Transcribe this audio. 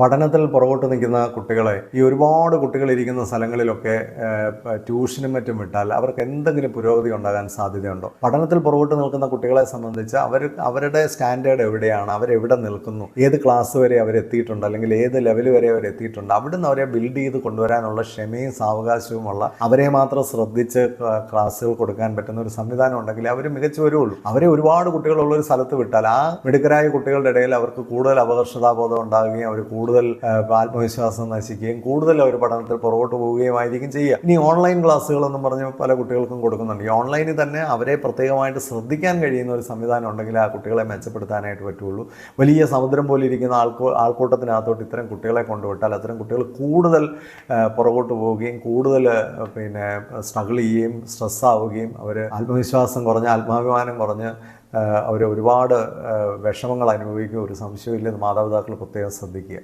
പഠനത്തിൽ പുറകോട്ട് നിൽക്കുന്ന കുട്ടികളെ ഒരുപാട് കുട്ടികളിരിക്കുന്ന സ്ഥലങ്ങളിലൊക്കെ ട്യൂഷനും മറ്റും വിട്ടാൽ അവർക്ക് എന്തെങ്കിലും പുരോഗതി ഉണ്ടാകാൻ സാധ്യതയുണ്ടോ? പഠനത്തിൽ പുറകോട്ട് നിൽക്കുന്ന കുട്ടികളെ സംബന്ധിച്ച് അവരുടെ സ്റ്റാൻഡേർഡ് എവിടെയാണ്, അവരെവിടെ നിൽക്കുന്നു, ഏത് ക്ലാസ് വരെ അവരെത്തിയിട്ടുണ്ട്, അല്ലെങ്കിൽ ഏത് ലെവൽ വരെ അവരെത്തിയിട്ടുണ്ട്, അവിടുന്ന് അവരെ ബിൽഡ് ചെയ്ത് കൊണ്ടുവരാനുള്ള ക്ഷമയും സാവകാശവുമുള്ള, അവരെ മാത്രം ശ്രദ്ധിച്ച് ക്ലാസ്സുകൾ കൊടുക്കാൻ പറ്റുന്ന ഒരു സംവിധാനം ഉണ്ടെങ്കിൽ അവർ മികച്ചു വരുള്ളൂ. അവരെ ഒരുപാട് കുട്ടികളുള്ള ഒരു സ്ഥലത്ത് വിട്ടാൽ ആ മിടുക്കരായ കുട്ടികളുടെ ഇടയിൽ അവർക്ക് കൂടുതൽ അപകർഷതാബോധം ഉണ്ടാകുകയും അവർ കൂടുതൽ ആത്മവിശ്വാസം നശിക്കുകയും കൂടുതൽ അവർ പഠനത്തിൽ പുറകോട്ട് പോവുകയുമായിരിക്കും ചെയ്യുക. ഇനി ഓൺലൈൻ ക്ലാസ്സുകളെന്നും പറഞ്ഞ് പല കുട്ടികൾക്കും കൊടുക്കുന്നുണ്ട്. ഈ ഓൺലൈനിൽ തന്നെ അവരെ പ്രത്യേകമായിട്ട് ശ്രദ്ധിക്കാൻ കഴിയുന്ന ഒരു സംവിധാനം ഉണ്ടെങ്കിൽ ആ കുട്ടികളെ മെച്ചപ്പെടുത്താനായിട്ട് പറ്റുള്ളൂ. വലിയ സമുദ്രം പോലെ ഇരിക്കുന്ന ആൾക്കൂട്ടത്തിനകത്തോട്ട് ഇത്തരം കുട്ടികളെ കൊണ്ടുവിട്ടാൽ അത്തരം കുട്ടികൾ കൂടുതൽ പുറകോട്ട് പോവുകയും കൂടുതൽ സ്ട്രഗിൾ ചെയ്യുകയും സ്ട്രെസ്സാവുകയും അവർ ആത്മവിശ്വാസം കുറഞ്ഞ് ആത്മാഭിമാനം കുറഞ്ഞ് അവർ ഒരുപാട് വിഷമങ്ങൾ അനുഭവിക്കും. ഒരു സംശയമില്ലെന്ന് മാതാപിതാക്കൾ പ്രത്യേകം ശ്രദ്ധിക്കുക.